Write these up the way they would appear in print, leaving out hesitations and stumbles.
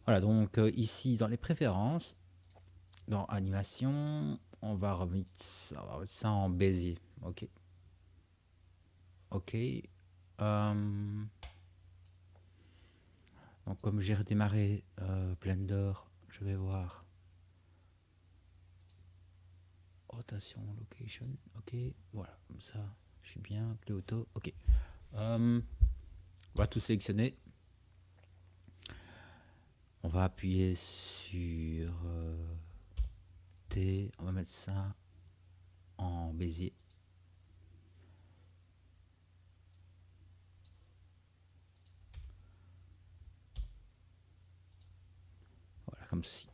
Voilà, donc ici dans les préférences, dans animation, on va remettre ça en Bézier. Ok. Ok. Donc comme j'ai redémarré Blender, je vais voir rotation, location. Ok. Voilà, comme ça, je suis bien. Clé auto. Ok. On va tout sélectionner. On va appuyer sur T. On va mettre ça en Bézier. Voilà, comme ceci.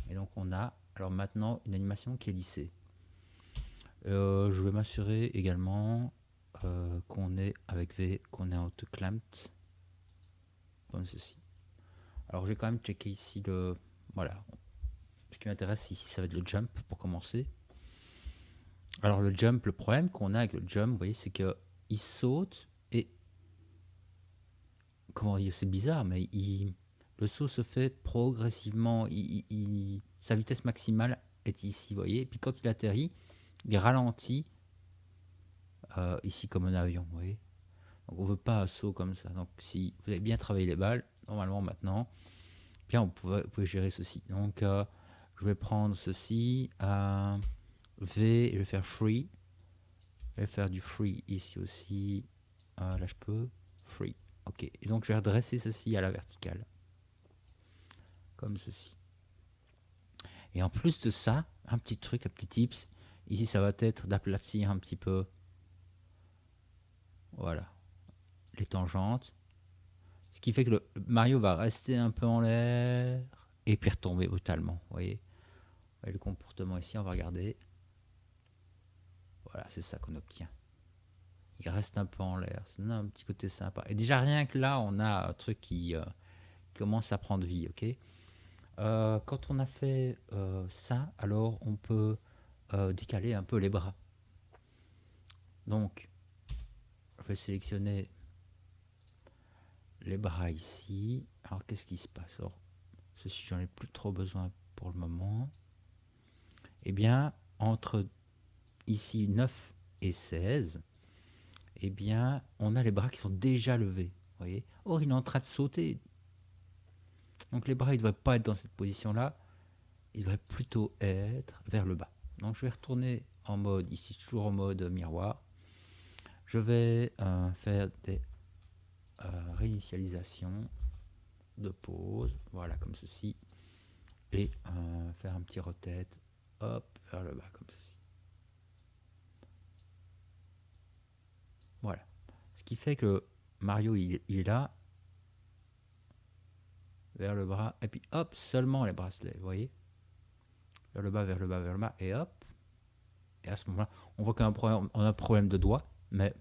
Et donc on a alors maintenant une animation qui est lissée. Je vais m'assurer également qu'on est avec V, qu'on est en autoclamped, comme ceci. Alors je vais quand même checker ici le... Voilà. Ce qui m'intéresse ici, ça va être le jump pour commencer. Alors le jump, le problème qu'on a avec le jump, vous voyez, c'est qu'il saute et... Comment dire, c'est bizarre, mais le saut se fait progressivement. Sa vitesse maximale est ici, vous voyez. Et puis quand il atterrit, il ralentit ici comme un avion, vous voyez. Donc on veut pas un saut comme ça. Donc si vous avez bien travaillé les balles, normalement maintenant, bien vous pouvez gérer ceci. Donc je vais prendre ceci à V, et je vais faire free. Je vais faire du free ici aussi. Là je peux. Free. Ok. Et donc je vais redresser ceci à la verticale. Comme ceci. Et en plus de ça, un petit truc, un petit tips. Ici ça va être d'aplatir un petit peu. Voilà. Les tangentes. Ce qui fait que le Mario va rester un peu en l'air et puis retomber brutalement. Vous voyez, et le comportement ici, on va regarder. Voilà, c'est ça qu'on obtient. Il reste un peu en l'air. Ça donne un petit côté sympa. Et déjà, rien que là, on a un truc qui commence à prendre vie. Ok. Quand on a fait ça, alors on peut décaler un peu les bras. Donc, je vais sélectionner les bras ici. Alors, qu'est-ce qui se passe? Alors, ceci, j'en ai plus trop besoin pour le moment. Eh bien, entre ici 9 et 16, eh bien, on a les bras qui sont déjà levés. Voyez. Or, il est en train de sauter. Donc, les bras, ils ne devraient pas être dans cette position-là. Ils devraient plutôt être vers le bas. Donc, je vais retourner en mode, ici, toujours en mode miroir. Je vais faire des réinitialisations de pause. Voilà, comme ceci. Et faire un petit rotate. Hop, vers le bas, comme ceci. Voilà. Ce qui fait que Mario, il est là, vers le bras, et puis hop, seulement les bracelets, vous voyez, vers le bas, vers le bas, vers le bas, et hop, et à ce moment-là, on voit qu'on a un problème de doigt, mais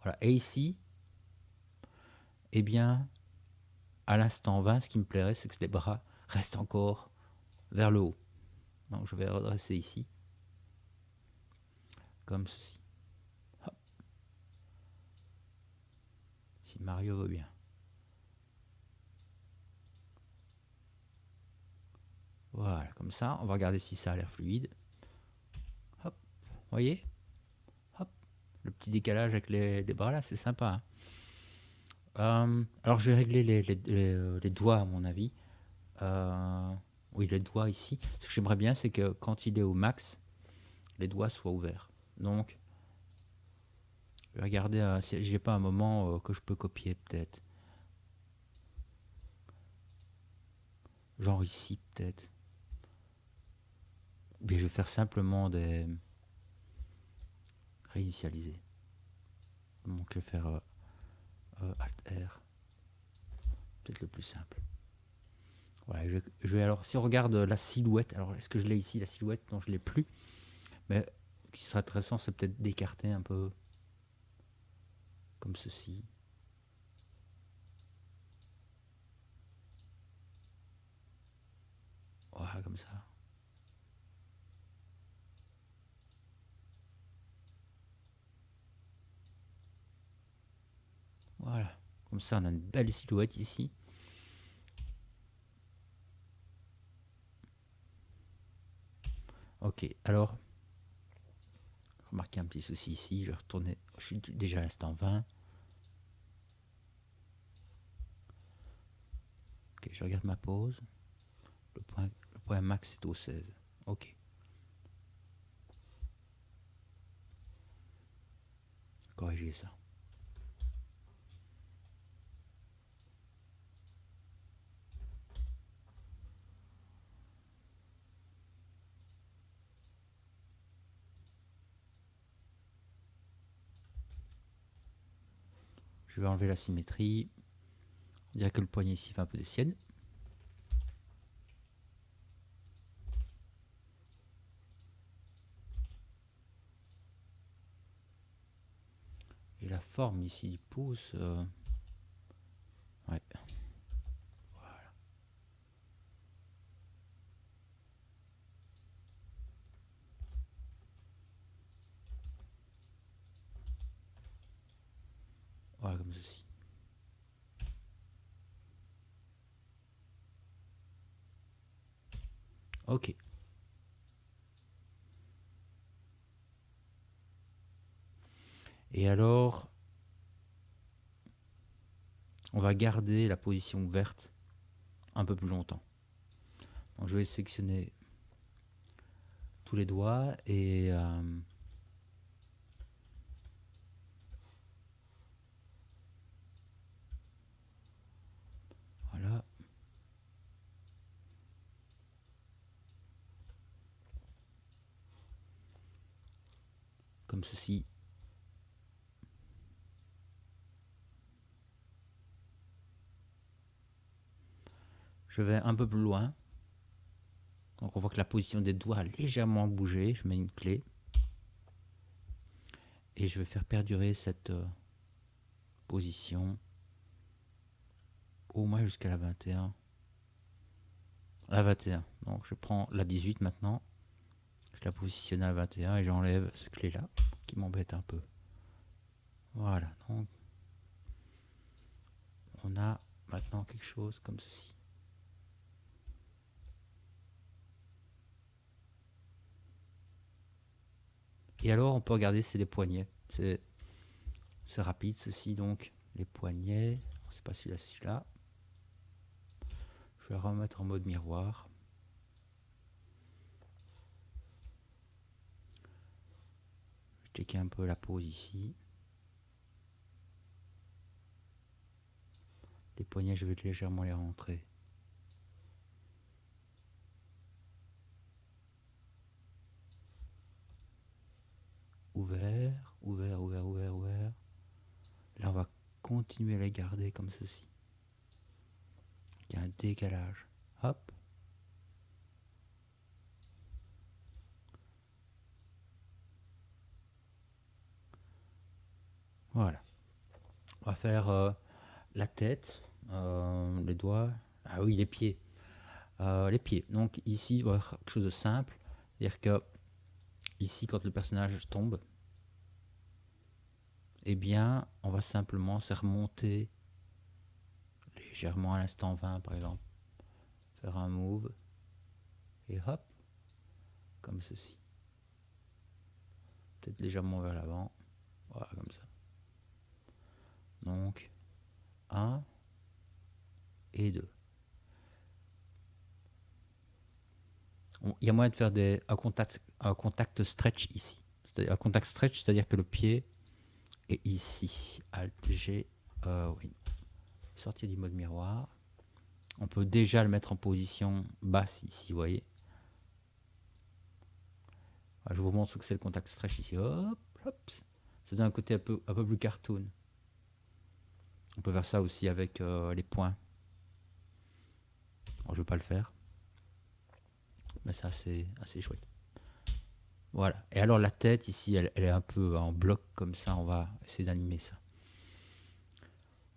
voilà, et ici, eh bien, à l'instant 20, ce qui me plairait, c'est que les bras restent encore vers le haut. Donc je vais redresser ici, comme ceci. Hop. Si Mario veut bien. Voilà, comme ça, on va regarder si ça a l'air fluide. Hop, vous voyez, hop, le petit décalage avec les bras là, c'est sympa, hein. Alors je vais régler les doigts à mon avis. Oui, les doigts ici. Ce que j'aimerais bien, c'est que quand il est au max, les doigts soient ouverts. Donc, je vais regarder si j'ai pas un moment que je peux copier peut-être. Genre ici peut-être. Ou bien je vais faire simplement des réinitialiser. Donc je vais faire Alt R. Peut-être le plus simple. Voilà, je vais alors, si on regarde la silhouette, alors est-ce que je l'ai ici, la silhouette? Non, je l'ai plus. Mais ce qui serait intéressant, c'est peut-être d'écarter un peu comme ceci. Voilà, comme ça. Voilà. Comme ça, on a une belle silhouette ici. Ok, alors, remarquez un petit souci ici, je vais retourner, je suis déjà à l'instant 20. Ok, je regarde ma pause. Le point max est au 16. Ok. Corriger ça. Je vais enlever la symétrie. On dirait que le poignet ici fait un peu des siennes. Et la forme ici du pouce, ouais. Voilà. Voilà, comme ceci. Ok. Et alors, on va garder la position verte un peu plus longtemps. Donc, je vais sélectionner tous les doigts et voilà. Comme ceci. Je vais un peu plus loin. Donc on voit que la position des doigts a légèrement bougé. Je mets une clé. Et je vais faire perdurer cette position au moins jusqu'à la 21. La 21. Donc je prends la 18 maintenant. Je la positionne à 21 et j'enlève cette clé-là qui m'embête un peu. Voilà, donc on a maintenant quelque chose comme ceci. Et alors on peut regarder, c'est les poignets. C'est rapide ceci, donc les poignets. C'est pas celui-là, c'est celui-là. Je vais remettre en mode miroir. Je vais checker un peu la pose ici. Les poignets, je vais légèrement les rentrer. Ouvert, ouvert, ouvert, ouvert, ouvert. Là, on va continuer à les garder comme ceci. Il y a un décalage. Hop. Voilà. On va faire la tête, les doigts. Ah oui, les pieds. Les pieds. Donc ici, on va faire quelque chose de simple. C'est-à-dire que ici, quand le personnage tombe, eh bien, on va simplement se remonter légèrement à l'instant 20, par exemple. Faire un move. Et hop. Comme ceci. Peut-être légèrement vers l'avant. Voilà, comme ça. Donc, 1 et 2. Il y a moyen de faire un contact stretch ici. Un contact stretch, c'est-à-dire que le pied est ici. Alt G, oui. Sortir du mode miroir. On peut déjà le mettre en position basse ici, vous voyez. Je vous montre ce que c'est le contact stretch ici. Hop, hop. Ça donne un côté un peu plus cartoon. On peut faire ça aussi avec les points. Alors, je ne vais pas le faire. Mais c'est assez chouette. Voilà. Et alors la tête ici, elle est un peu en bloc comme ça. On va essayer d'animer ça.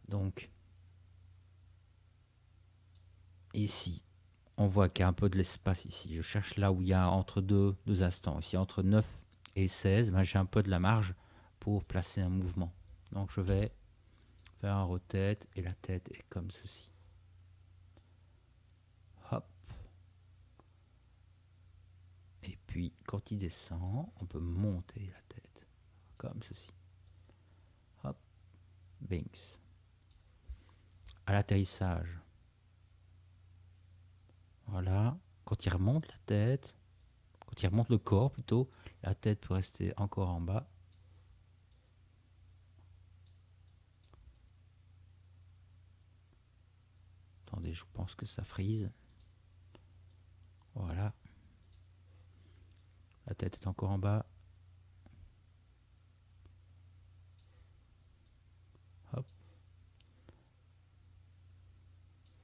Donc, ici, on voit qu'il y a un peu de l'espace ici. Je cherche là où il y a entre deux instants. Ici, entre 9 et 16, ben, j'ai un peu de la marge pour placer un mouvement. Donc, je vais faire un rotate et la tête est comme ceci. Hop. Et puis, puis quand il descend, on peut monter la tête, comme ceci. Hop, Binks. À l'atterrissage, voilà, quand il remonte la tête, quand il remonte le corps plutôt, la tête peut rester encore en bas. Attendez, je pense que ça frise. Voilà. La tête est encore en bas. Hop.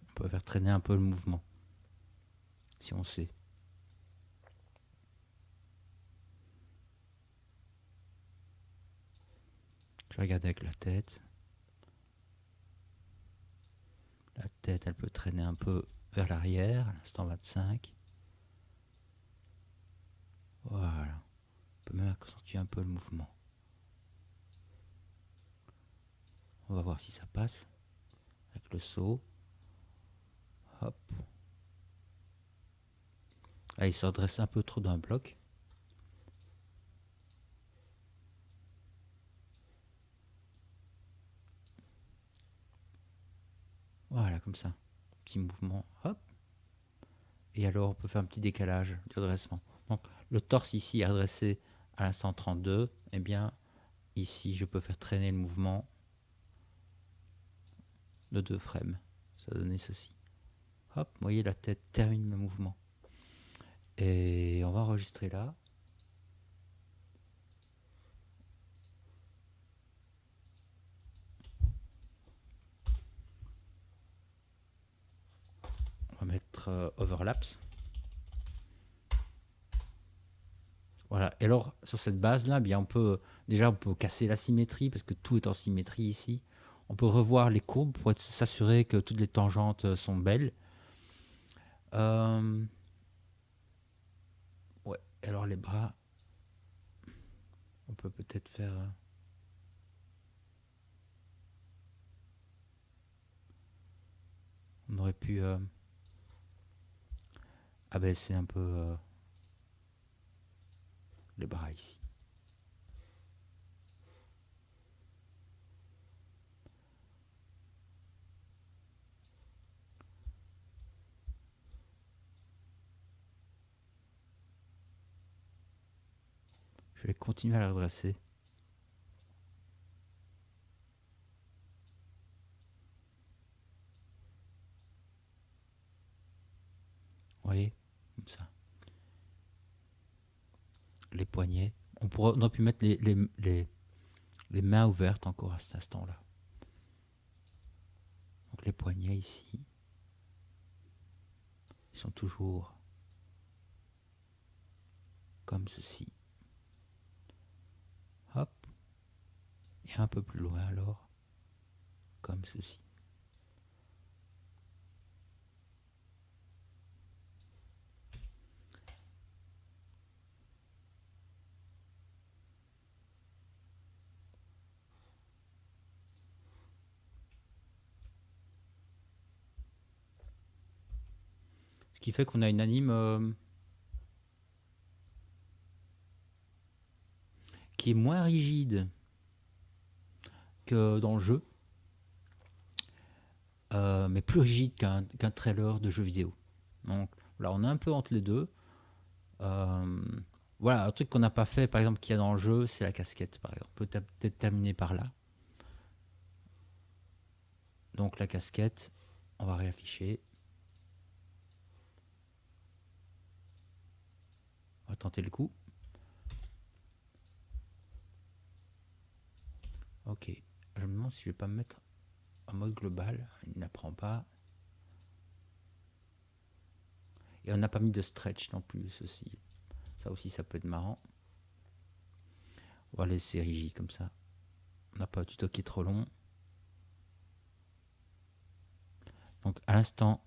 On peut faire traîner un peu le mouvement, si on sait. Je regarde avec la tête. La tête, elle peut traîner un peu vers l'arrière, à l'instant 25. Voilà. On peut même accentuer un peu le mouvement. On va voir si ça passe avec le saut. Hop. Là, il se redresse un peu trop d'un bloc. Voilà, comme ça. Petit mouvement. Hop. Et alors, on peut faire un petit décalage de redressement. Donc, le torse ici est redressé à l'instant 32. Eh bien, ici, je peux faire traîner le mouvement de 2 frames. Ça va donner ceci. Hop, vous voyez, la tête termine le mouvement. Et on va enregistrer là. On va mettre overlaps. Voilà. Et alors, sur cette base-là, bien, on peut casser la symétrie parce que tout est en symétrie ici. On peut revoir les courbes pour s'assurer que toutes les tangentes sont belles. Ouais. Alors les bras, on peut peut-être faire. On aurait pu abaisser un peu les bras ici. Je vais continuer à la redresser. Vous voyez, comme ça. Les poignets. On aurait pu mettre les mains ouvertes encore à cet instant-là. Donc les poignets ici, ils sont toujours comme ceci. Hop. Et un peu plus loin alors, comme ceci. Ce qui fait qu'on a une anime qui est moins rigide que dans le jeu, mais plus rigide qu'un trailer de jeu vidéo. Donc là, on est un peu entre les deux. Voilà, un truc qu'on n'a pas fait, par exemple, qu'il y a dans le jeu, c'est la casquette, par exemple. Peut-être terminer par là. Donc la casquette, on va réafficher. On va tenter le coup. Ok, je me demande si je vais pas me mettre en mode global. Il n'apprend pas. Et on n'a pas mis de stretch non plus, ceci. Ça aussi, ça peut être marrant. On va laisser rigide comme ça. On n'a pas un tuto qui est trop long. Donc à l'instant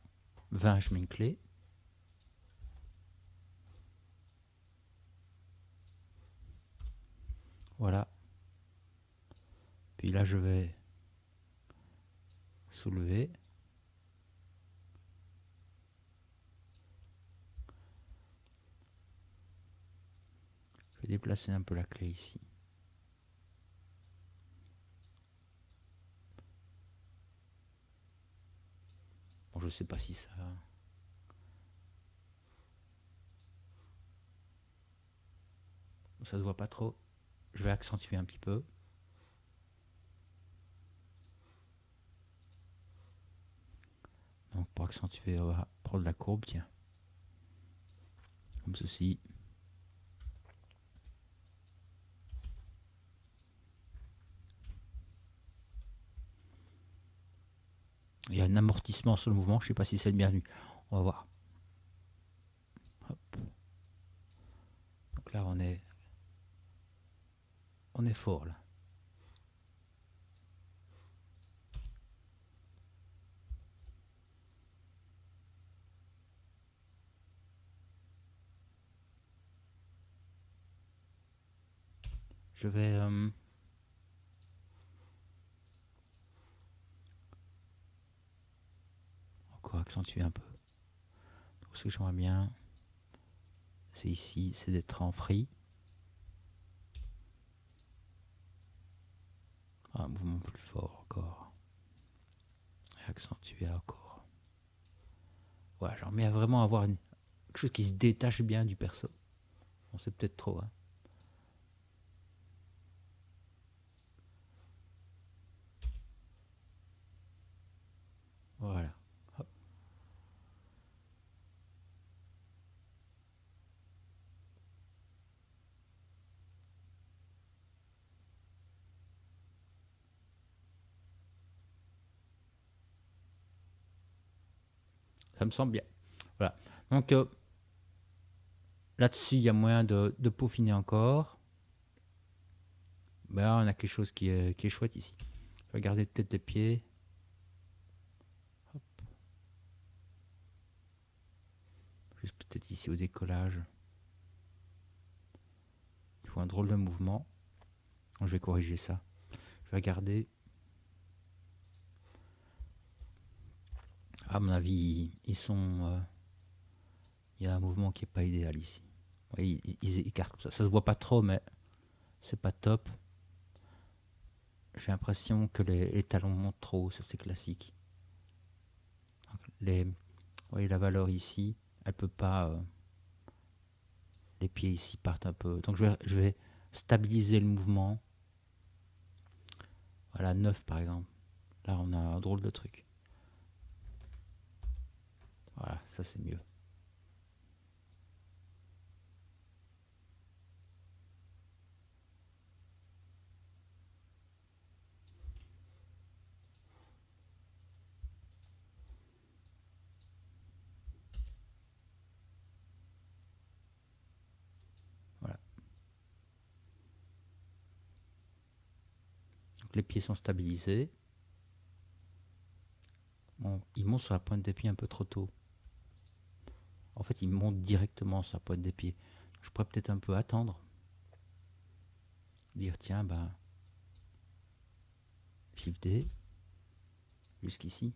20, je mets une clé. Voilà. Puis là, je vais soulever. déplacer un peu la clé ici. Bon, je sais pas si ça... Ça se voit pas trop. Je vais accentuer un petit peu. Donc pour accentuer, on va prendre la courbe, tiens. Comme ceci. Il y a un amortissement sur le mouvement, je ne sais pas si c'est le bienvenu. On va voir. Hop. Donc là, on est fort là. Je vais encore accentuer un peu. Donc, ce que j'aimerais bien, c'est ici, c'est d'être en free. Un mouvement plus fort encore. Et accentuer encore. Voilà, j'aimerais vraiment avoir quelque chose qui se détache bien du perso. Bon, c'est peut-être trop, hein. Voilà. Hop. Ça me semble bien. Voilà. Donc là-dessus, il y a moyen de peaufiner encore. Ben, on a quelque chose qui est chouette ici. Je vais garder peut-être les pieds. Hop. Juste peut-être ici au décollage. Il faut un drôle de mouvement. Je vais corriger ça. Je vais garder. À mon avis, ils sont... il y a un mouvement qui n'est pas idéal ici. Ouais, ils écartent comme ça. Ça se voit pas trop, mais c'est pas top. J'ai l'impression que les talons montent trop. Ça, c'est classique. Vous voyez la valeur ici, elle peut pas... les pieds ici partent un peu. Donc je vais stabiliser le mouvement. Voilà, 9 par exemple. Là, on a un drôle de truc. Voilà, ça c'est mieux. Voilà. Donc les pieds sont stabilisés. Bon, ils montent sur la pointe des pieds un peu trop tôt. En fait, ils montent directement sur la pointe des pieds. Je pourrais peut-être un peu attendre. Dire, tiens, bah, Shift D, jusqu'ici.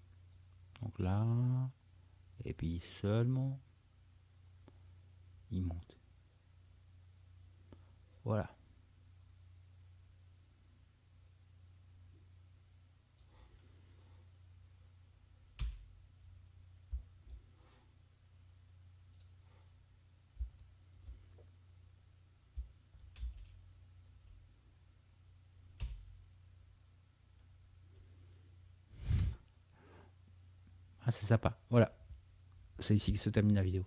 Donc là, et puis seulement, ils montent. Voilà. Ah, c'est sympa. Voilà. C'est ici que se termine la vidéo.